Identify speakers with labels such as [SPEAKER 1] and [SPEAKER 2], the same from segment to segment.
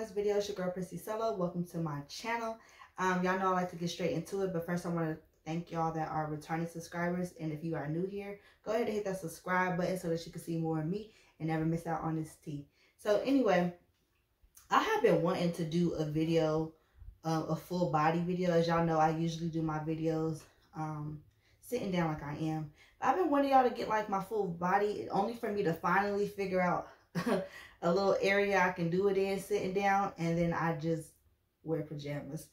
[SPEAKER 1] this video. It's your girl Prissy Solo. Welcome to my channel. Y'all know I like to get straight into it, but first I want to thank y'all that are returning subscribers. And if you are new here, go ahead and hit that subscribe button so that you can see more of me and never miss out on this tea. So anyway, I have been wanting to do a video, a full body video. As y'all know, I usually do my videos sitting down like I am. I've been wanting y'all to get like my full body, only for me to finally figure out a little area I can do it in sitting down, and then I just wear pajamas.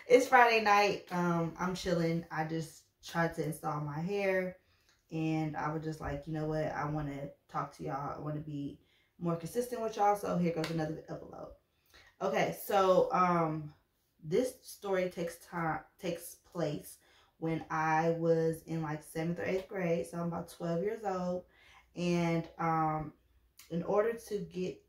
[SPEAKER 1] It's Friday night. I'm chilling. I just tried to install my hair, and I was just like, you know what, I want to talk to y'all. I want to be more consistent with y'all, so here goes another upload. Okay, so this story takes place when I was in like 7th or 8th grade, so I'm about 12 years old. And in order to get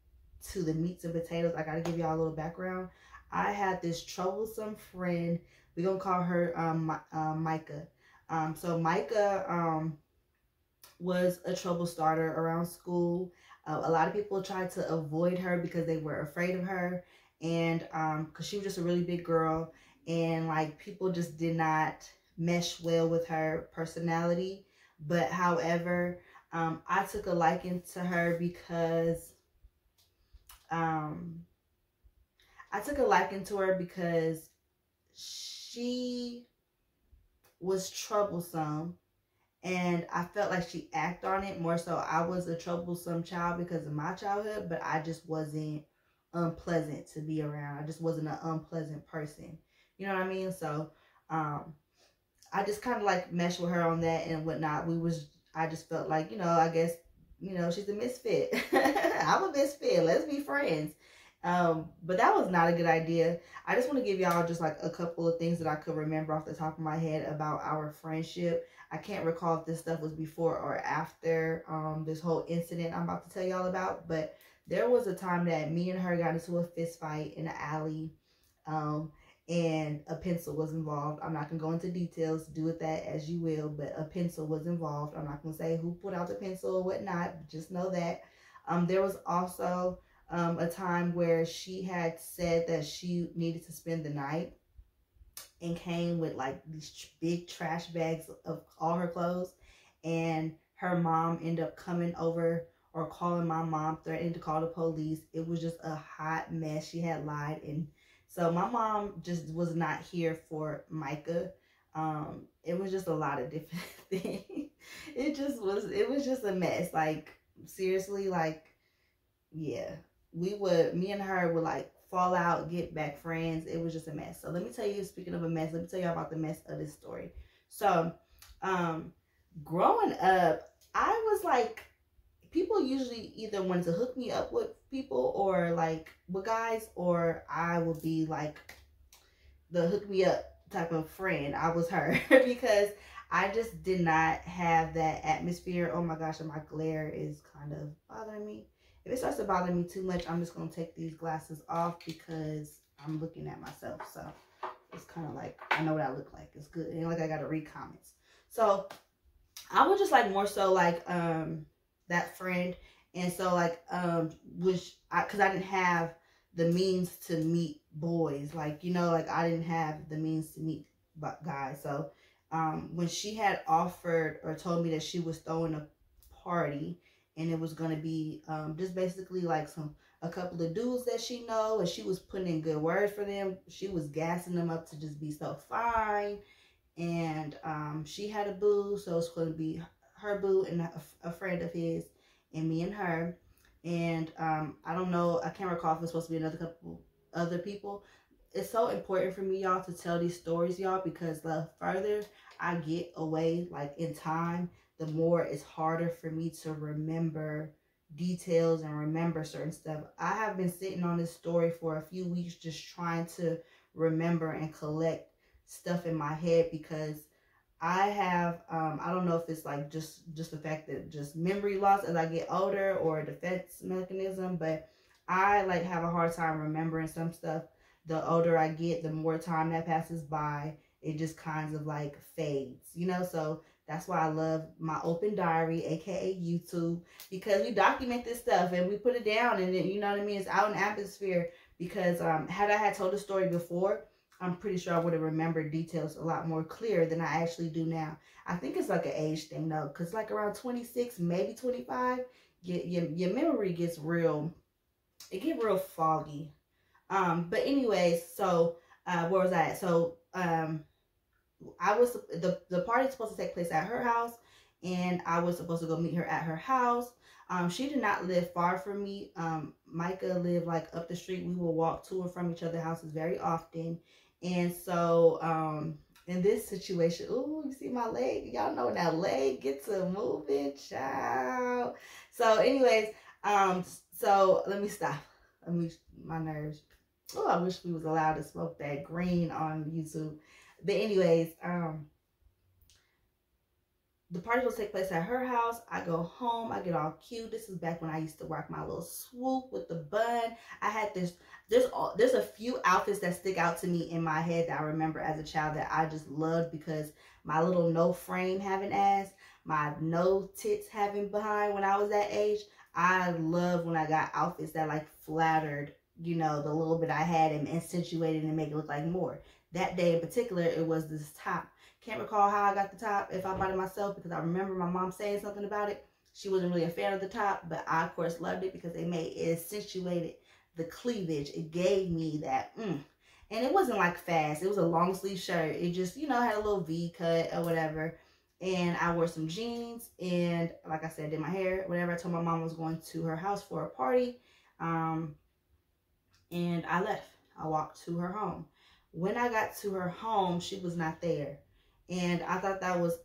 [SPEAKER 1] to the meats and potatoes, I gotta give y'all a little background. I had this troublesome friend. We're gonna call her Micah. So Micah was a trouble starter around school. A lot of people tried to avoid her because they were afraid of her, and because she was just a really big girl, and like people just did not mesh well with her personality. But however, I took a liking to her because she was troublesome, and I felt like she acted on it more so. I was a troublesome child because of my childhood, but I just wasn't unpleasant to be around. I just wasn't an unpleasant person. You know what I mean? So I just kind of like meshed with her on that and whatnot. I just felt like, you know, I guess, you know, she's a misfit. I'm a misfit. Let's be friends. But that was not a good idea. I just want to give y'all just like a couple of things that I could remember off the top of my head about our friendship. I can't recall if this stuff was before or after this whole incident I'm about to tell y'all about. But there was a time that me and her got into a fist fight in an alley. And a pencil was involved. I'm not going to go into details. Do with that as you will, but a pencil was involved. I'm not going to say who put out the pencil or whatnot. Just know that. There was also a time where she had said that she needed to spend the night and came with like these big trash bags of all her clothes. And her mom ended up coming over or calling my mom, threatening to call the police. It was just a hot mess. She had lied, and so my mom just was not here for Micah. It was just a lot of different things. It was just a mess. Like, seriously, like, yeah. Me and her would like fall out, get back friends. It was just a mess. So let me tell you, speaking of a mess, let me tell you about the mess of this story. So, growing up, I was like, people usually either wanted to hook me up with people or like with guys, or I would be like the hook me up type of friend. I was her because I just did not have that atmosphere. Oh my gosh, and my glare is kind of bothering me. If it starts to bother me too much, I'm just going to take these glasses off because I'm looking at myself. So it's kind of like, I know what I look like. It's good. And like I got to read comments. So I was just like more so like that friend. And so like because I didn't have the means to meet boys, like, you know, like I didn't have the means to meet guys. So when she had offered or told me that she was throwing a party, and it was going to be just basically like a couple of dudes that she know, and she was putting in good words for them. She was gassing them up to just be so fine. And she had a boo, so it's going to be her boo and a friend of his, and me and her. And I don't know, I can't recall if it's supposed to be another couple other people. It's so important for me, y'all, to tell these stories, y'all, because the further I get away, like in time, the more it's harder for me to remember details and remember certain stuff. I have been sitting on this story for a few weeks just trying to remember and collect stuff in my head, because I have, I don't know if it's like just the fact that just memory loss as I get older or a defense mechanism, but I like have a hard time remembering some stuff. The older I get, the more time that passes by, it just kind of like fades, you know? So That's why I love my open diary, aka YouTube, because we document this stuff and we put it down, and then, you know what I mean, it's out in atmosphere. Because had I had told the story before, I'm pretty sure I would have remembered details a lot more clear than I actually do now. I think it's like an age thing though, because like around 26, maybe 25, your memory gets real, it get real foggy. But anyways, so where was I at? So I was the party's supposed to take place at her house, and I was supposed to go meet her at her house. She did not live far from me. Micah lived like up the street. We will walk to and from each other's houses very often. And so in this situation, ooh, you see my leg? Y'all know when that leg gets a moving, child. So anyways, so let me stop. My nerves. Oh, I wish we was allowed to smoke that green on YouTube. But anyways, the party will take place at her house. I go home. I get all cute. This is back when I used to rock my little swoop with the bun. I had this. There's a few outfits that stick out to me in my head that I remember as a child that I just loved, because my little no frame having ass, my no tits having behind when I was that age. I love when I got outfits that like flattered, you know, the little bit I had and accentuated and make it look like more. That day in particular, it was this top. Can't recall how I got the top, if I bought it myself, because I remember my mom saying something about it. She wasn't really a fan of the top, but I, of course, loved it because it accentuated the cleavage. It gave me that, And it wasn't like fast. It was a long sleeve shirt. It just, you know, had a little V cut or whatever. And I wore some jeans and, like I said, did my hair, whatever. I told my mom I was going to her house for a party. And I left. I walked to her home. When I got to her home, she was not there. And I thought that was,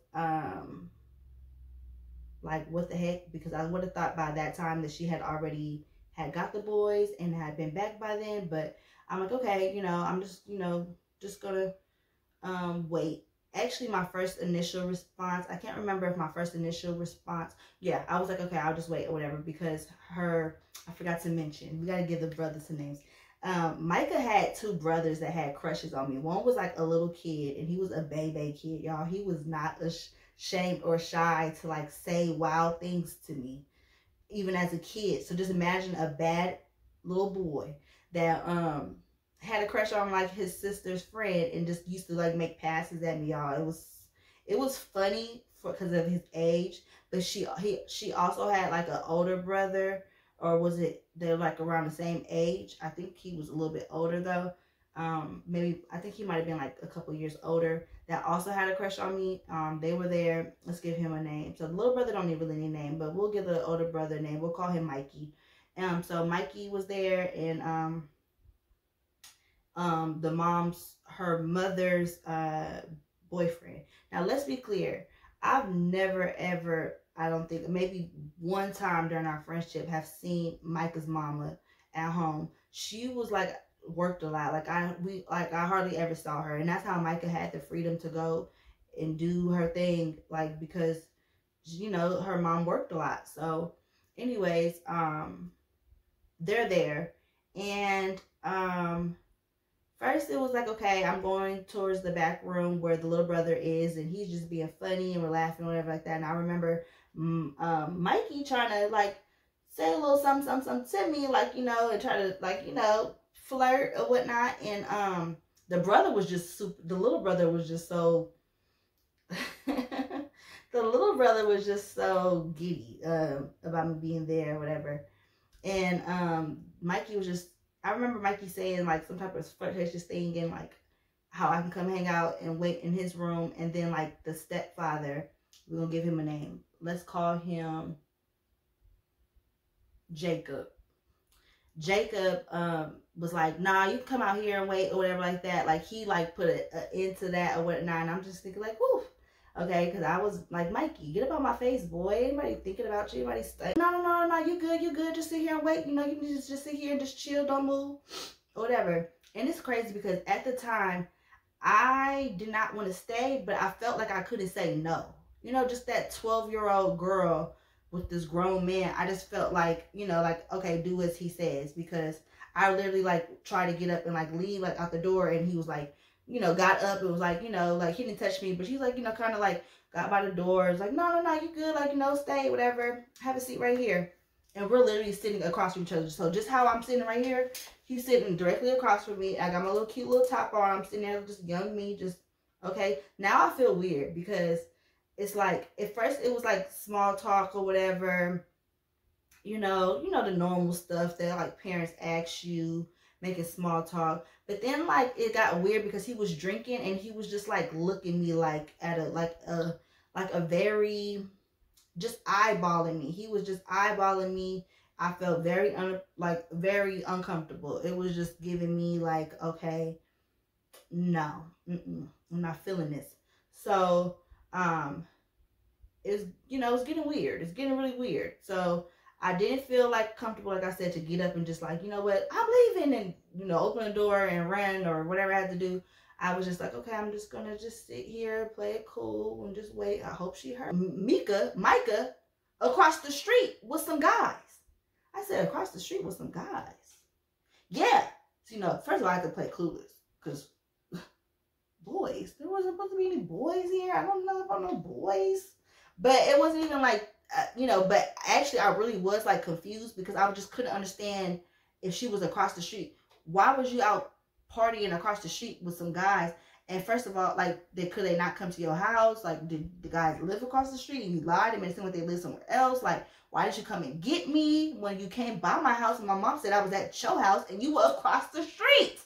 [SPEAKER 1] like, what the heck? Because I would have thought by that time that she had already had got the boys and had been back by then. But I'm like, okay, you know, I'm just, you know, just gonna wait. Actually, my first initial response, I can't remember if my first initial response, yeah, I was like, okay, I'll just wait or whatever, because I forgot to mention, we got to give the brothers some names. Micah had two brothers that had crushes on me. One was like a little kid, and he was a baby kid, y'all. He was not ashamed or shy to like say wild things to me, even as a kid. So just imagine a bad little boy that had a crush on like his sister's friend and just used to like make passes at me, y'all. It was funny because of his age, but she also had like an older brother, or was it they're like around the same age? I think he was a little bit older though. Maybe I think he might have been like a couple years older, that also had a crush on me. They were there. Let's give him a name. So the little brother don't need really any name, but we'll give the older brother a name. We'll call him Mikey. So Mikey was there, and her mother's boyfriend. Now let's be clear. I've never ever, I don't think, maybe one time during our friendship, have seen Micah's mama at home. She was like worked a lot. I hardly ever saw her, and that's how Micah had the freedom to go and do her thing, like, because, you know, her mom worked a lot. So anyways, they're there, and first it was like, okay, I'm going towards the back room where the little brother is, and he's just being funny and we're laughing or whatever like that. And I remember Mikey trying to like say a little something to me, like, you know, and try to, like, you know, flirt or whatnot. And the brother was just the little brother was just so the little brother was just so giddy about me being there or whatever. And Mikey was just, I remember Mikey saying like some type of flirtatious thing, and like how I can come hang out and wait in his room. And then like the stepfather, we're gonna give him a name. Let's call him Jacob. Jacob was like, nah, you can come out here and wait or whatever like that. Like he like put an end to that or whatnot. And I'm just thinking like, whoo. Okay, because I was like, Mikey, get up on my face, boy. Anybody thinking about you? Anybody no, you good. Just sit here and wait. You know, you can just sit here and just chill, don't move, or whatever. And it's crazy because at the time, I did not want to stay, but I felt like I couldn't say no. You know, just that 12-year-old girl with this grown man. I just felt like, you know, like, okay, do as he says, because I literally like tried to get up and like leave like out the door, and he was like, you know, got up and was like, you know, like he didn't touch me, but she's like, you know, kind of like got by the door. It's like, no, you good. Like, you know, stay, whatever. Have a seat right here. And we're literally sitting across from each other. So just how I'm sitting right here, he's sitting directly across from me. I got my little cute little top on. I'm sitting there, just young me, just, okay. Now I feel weird because it's like, at first it was like small talk or whatever. You know, the normal stuff that like parents ask you, making small talk. But then like it got weird because he was drinking and he was just like looking me like at a very, just eyeballing me. He was just eyeballing me. I felt very very uncomfortable. It was just giving me like, okay, no, I'm not feeling this. So it's, you know, it's getting weird. It's getting really weird. So I didn't feel like comfortable, like I said, to get up and just like, you know what, I'm leaving, and, you know, open the door and run or whatever I had to do. I was just like, okay, I'm just gonna just sit here, play it cool, and just wait. I hope she heard. Micah, across the street with some guys. I said, across the street with some guys. Yeah. So, you know, first of all, I had to play clueless because boys, there wasn't supposed to be any boys here. I don't know about no boys, but it wasn't even like, you know, but actually I really was like confused because I just couldn't understand if she was across the street. Why was you out partying across the street with some guys? And first of all, like, could they not come to your house? Like, did the guys live across the street and you lied and made it seem like they lived somewhere else? Like, why did you come and get me when you came by my house and my mom said I was at your house and you were across the street?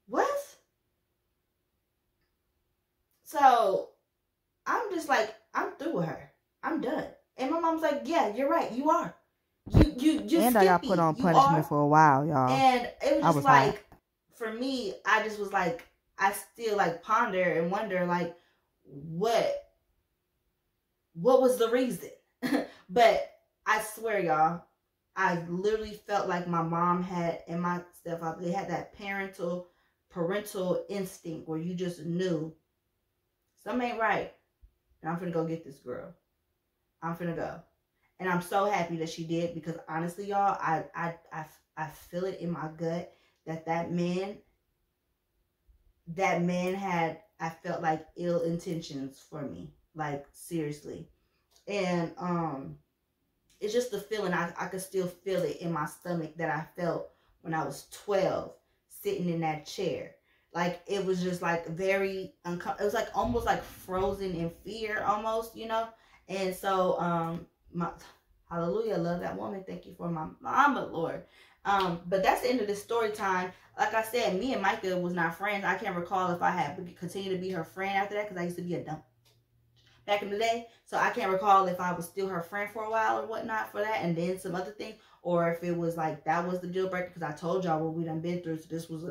[SPEAKER 1] What? So I'm just like, I'm through with her. I'm done. And my mom's like, yeah, you're right. You are. You
[SPEAKER 2] and I got put on punishment for a while, y'all.
[SPEAKER 1] And it was just like, for me, I just was like, I still like ponder and wonder like, what was the reason? But I swear, y'all, I literally felt like my mom had, and my stepfather, they had that parental instinct where you just knew something ain't right. And I'm finna go get this girl. I'm finna go. And I'm so happy that she did, because honestly, y'all, I feel it in my gut that man had, I felt like, ill intentions for me. Like, seriously. And it's just the feeling, I could still feel it in my stomach that I felt when I was 12, sitting in that chair. Like, it was just like very uncomfortable. It was like almost like frozen in fear almost, you know? And so, hallelujah, love that woman. Thank you for my mama, Lord. But that's the end of this story time. Like I said, me and Micah was not friends. I can't recall if I had continued to be her friend after that, because I used to be a dumb back in the day. So I can't recall if I was still her friend for a while or whatnot for that, and then some other thing, or if it was like that was the deal breaker, because I told y'all what we done been through. So this was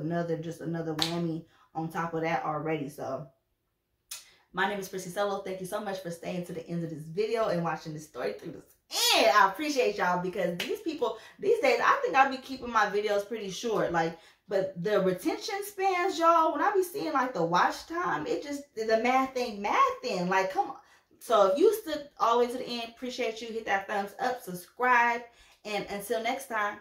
[SPEAKER 1] just another whammy on top of that already. So my name is Prissy Solo. Thank you so much for staying to the end of this video and watching this story through this. And I appreciate y'all, because these people, these days, I think I'll be keeping my videos pretty short. Like, but the retention spans, y'all, when I be seeing like the watch time, it just, the math ain't mathing. Like, come on. So if you stood all the way to the end, appreciate you. Hit that thumbs up, subscribe, and until next time,